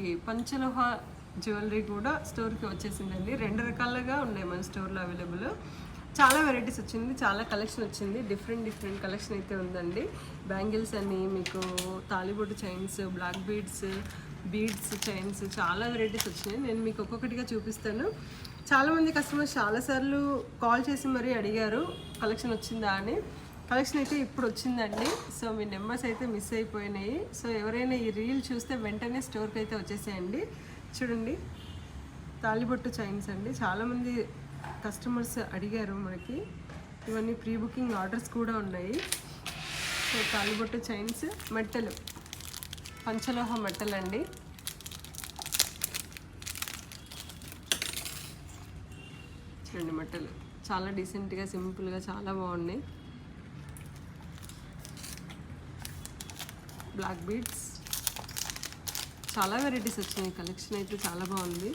ఈ పంచలోహ జ్యువెలరీ కూడా స్టోర్కి వచ్చేసిందండి. 2 రకాలుగా ఉన్నాయి మన స్టోర్లో అవైలబుల్. చాలా వెరైటీస్ వచ్చింది, చాలా కలెక్షన్ వచ్చింది. డిఫరెంట్ కలెక్షన్ అయితే ఉందండి. బ్యాంగిల్స్ అని మీకు తాలిబొట్టు చైన్స్, బ్లాక్ బీడ్స్ చైన్స్ చాలా వెరైటీస్ వచ్చినాయి. నేను మీకు ఒక్కొక్కటిగా చూపిస్తాను. చాలామంది కస్టమర్స్ చాలాసార్లు కాల్ చేసి మరీ అడిగారు కలెక్షన్ వచ్చిందా అని. కలెక్షన్ అయితే ఇప్పుడు వచ్చిందండి. సో మీ నెంబర్స్ అయితే మిస్ అయిపోయినాయి. సో ఎవరైనా ఈ రీల్ చూస్తే వెంటనే స్టోర్కి అయితే వచ్చేసేయండి. చూడండి, తాలిబొట్టు చైన్స్ అండి. చాలామంది కస్టమర్స్ అడిగారు మనకి. ఇవన్నీ ప్రీ బుకింగ్ ఆర్డర్స్ కూడా ఉన్నాయి. సో తాలిబొట్టు చైన్స్, మెట్టలు, పంచలోహ మెట్టలు అండి. చూడండి మెట్టలు చాలా డీసెంట్గా, సింపుల్గా చాలా బాగున్నాయి. బ్లాక్ బీడ్స్, చాలా వెరైటీస్ వచ్చినాయి. కలెక్షన్ అయితే చాలా బాగుంది.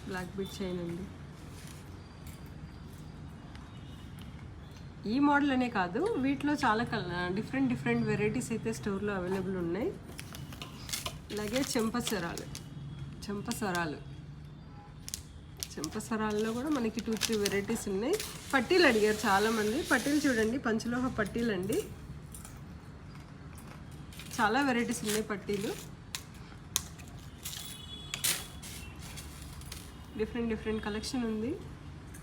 బ్లాక్ బీడ్ చైన్ అండి. ఈ మోడల్ అనే కాదు, వీటిలో చాలా డిఫరెంట్ వెరైటీస్ అయితే స్టోర్లో అవైలబుల్ ఉన్నాయి. అలాగే చెంపస్వరాల్లో కూడా మనకి 2-3 వెరైటీస్ ఉన్నాయి. పట్టీలు అడిగారు చాలామంది. పట్టీలు చూడండి, పంచలోహ పట్టీలు అండి. చాలా వెరైటీస్ ఉన్నాయి పట్టీలు. డిఫరెంట్ కలెక్షన్ ఉంది.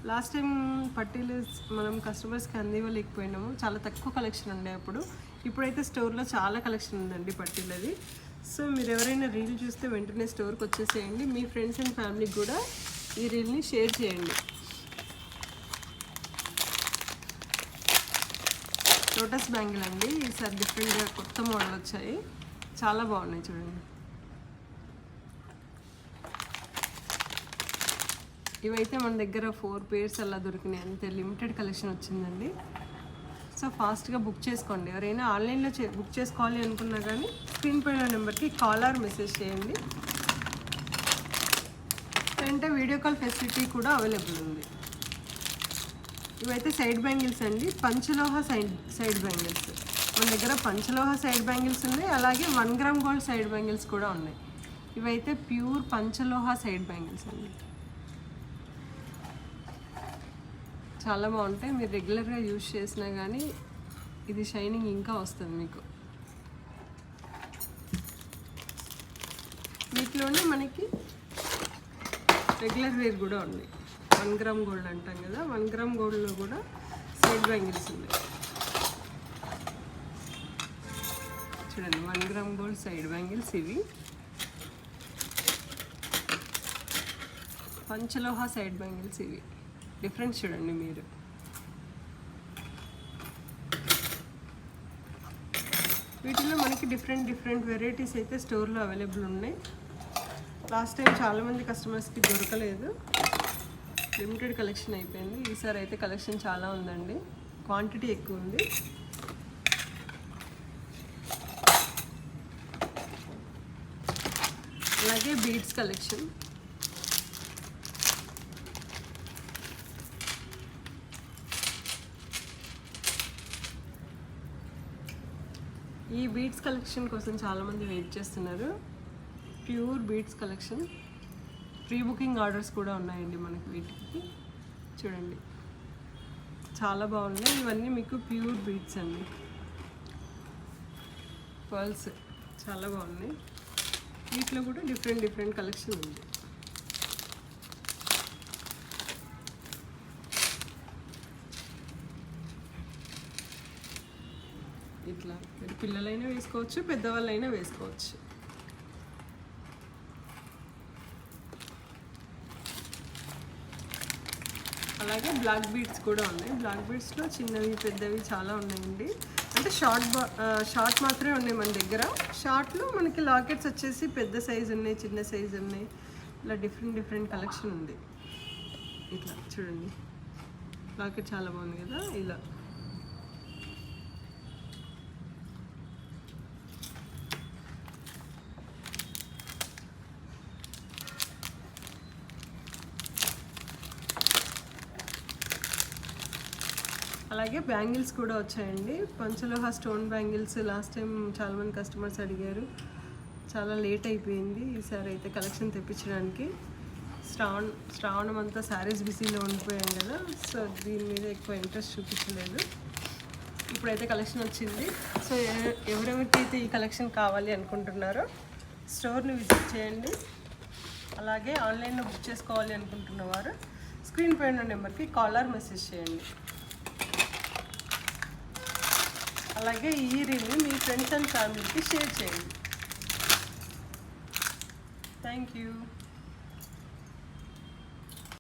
లాస్ట్ టైం పట్టీలు మనం కస్టమర్స్కి అందివ్వలేకపోయినాము, చాలా తక్కువ కలెక్షన్ ఉండే అప్పుడు. ఇప్పుడైతే స్టోర్లో చాలా కలెక్షన్ ఉందండి పట్టీలది. సో మీరు ఎవరైనా రీల్ చూస్తే వెంటనే స్టోర్కి వచ్చేసేయండి. మీ ఫ్రెండ్స్ అండ్ ఫ్యామిలీకి కూడా ఈ రీల్ని షేర్ చేయండి. లోటస్ బ్యాంగిల్ అండి. ఈసారి డిఫరెంట్గా కొత్త మోడల్ వచ్చాయి, చాలా బాగున్నాయి. చూడండి, ఇవైతే మన దగ్గర 4 pairs అలా దొరికినాయి. అంతే లిమిటెడ్ కలెక్షన్ వచ్చిందండి. సో ఫాస్ట్గా బుక్ చేసుకోండి. ఎవరైనా ఆన్లైన్లో బుక్ చేసుకోవాలి అనుకున్నా కానీ స్క్రీన్ పైన నెంబర్కి కాల్ ఆర్ మెసేజ్ చేయండి. అంటే వీడియో కాల్ ఫెసిలిటీ కూడా అవైలబుల్ ఉంది. ఇవైతే సైడ్ బ్యాంగిల్స్ అండి, పంచలోహ సైడ్ బ్యాంగిల్స్. మన దగ్గర పంచలోహ సైడ్ బ్యాంగిల్స్ ఉన్నాయి, అలాగే 1 gram గోల్డ్ సైడ్ బ్యాంగిల్స్ కూడా ఉన్నాయి. ఇవైతే ప్యూర్ పంచలోహ సైడ్ బ్యాంగిల్స్ అండి. చాలా బాగుంటాయి. మీరు రెగ్యులర్గా యూజ్ చేసినా కానీ ఇది షైనింగ్ ఇంకా వస్తుంది మీకు. వీటిలోనే మనకి రెగ్యులర్ వేర్ కూడా ఉంది. 1 gram గోల్డ్ అంటాం కదా, 1 gram గోల్డ్లో కూడా సైడ్ బ్యాంగిల్స్ ఉన్నాయి. చూడండి, 1 gram గోల్డ్ సైడ్ బ్యాంగిల్స్ ఇవి. పంచలోహ సైడ్ బ్యాంగిల్స్ ఇవి. డిఫరెన్స్ చూడండి మీరు. వీటిలో మనకి డిఫరెంట్ వెరైటీస్ అయితే స్టోర్లో అవైలబుల్ ఉన్నాయి. లాస్ట్ టైం చాలామంది కస్టమర్స్కి దొరకలేదు, లిమిటెడ్ కలెక్షన్ అయిపోయింది. ఈసారి అయితే కలెక్షన్ చాలా ఉందండి, క్వాంటిటీ ఎక్కువ ఉంది. అలాగే బీడ్స్ కలెక్షన్. ఈ బీడ్స్ కలెక్షన్ కోసం చాలామంది వెయిట్ చేస్తున్నారు. Pure beads collection. Pre booking orders కూడా ఉన్నాయండి మనకి వీటికి. చూడండి, చాలా బాగున్నాయి. ఇవన్నీ మీకు ప్యూర్ బీడ్స్ అండి. పర్ల్స్ చాలా బాగున్నాయి. వీటిలో కూడా డిఫరెంట్ కలెక్షన్ ఉంది. ఇట్లా మీరు పిల్లలైనా వేసుకోవచ్చు, పెద్దవాళ్ళైనా వేసుకోవచ్చు. అలాగే బ్లాక్ బీడ్స్ కూడా ఉన్నాయి. బ్లాక్ బీడ్స్లో చిన్నవి పెద్దవి చాలా ఉన్నాయండి. అంటే షార్ట్ మాత్రమే ఉన్నాయి మన దగ్గర. షార్ట్లో మనకి లాకెట్స్ వచ్చేసి పెద్ద సైజు ఉన్నాయి, చిన్న సైజు ఉన్నాయి. ఇలా డిఫరెంట్ కలెక్షన్ ఉంది. ఇట్లా చూడండి, లాకెట్ చాలా బాగుంది కదా. ఇలా అలాగే అలాగే బ్యాంగిల్స్ కూడా వచ్చాయండి. పంచలోహ స్టోన్ బ్యాంగిల్స్ లాస్ట్ టైం చాలామంది కస్టమర్స్ అడిగారు, చాలా లేట్ అయిపోయింది ఈసారి అయితే కలెక్షన్ తెప్పించడానికి. శ్రావణం అంతా శారీస్ బిజీలో ఉండిపోయాం కదా, సో దీని మీద ఎక్కువ ఇంట్రెస్ట్ చూపించలేదు. ఇప్పుడైతే కలెక్షన్ వచ్చింది. సో ఎవరెవరికైతే ఈ కలెక్షన్ కావాలి అనుకుంటున్నారో స్టోర్ని విజిట్ చేయండి. అలాగే ఆన్లైన్లో బుక్ చేసుకోవాలి అనుకుంటున్నవారు స్క్రీన్ పైన నెంబర్కి కాలర్ మెసేజ్ చేయండి. అలాగే ఈ రీల్ని మీ ఫ్రెండ్స్ అండ్ ఫ్యామిలీకి షేర్ చేయండి. Thank you.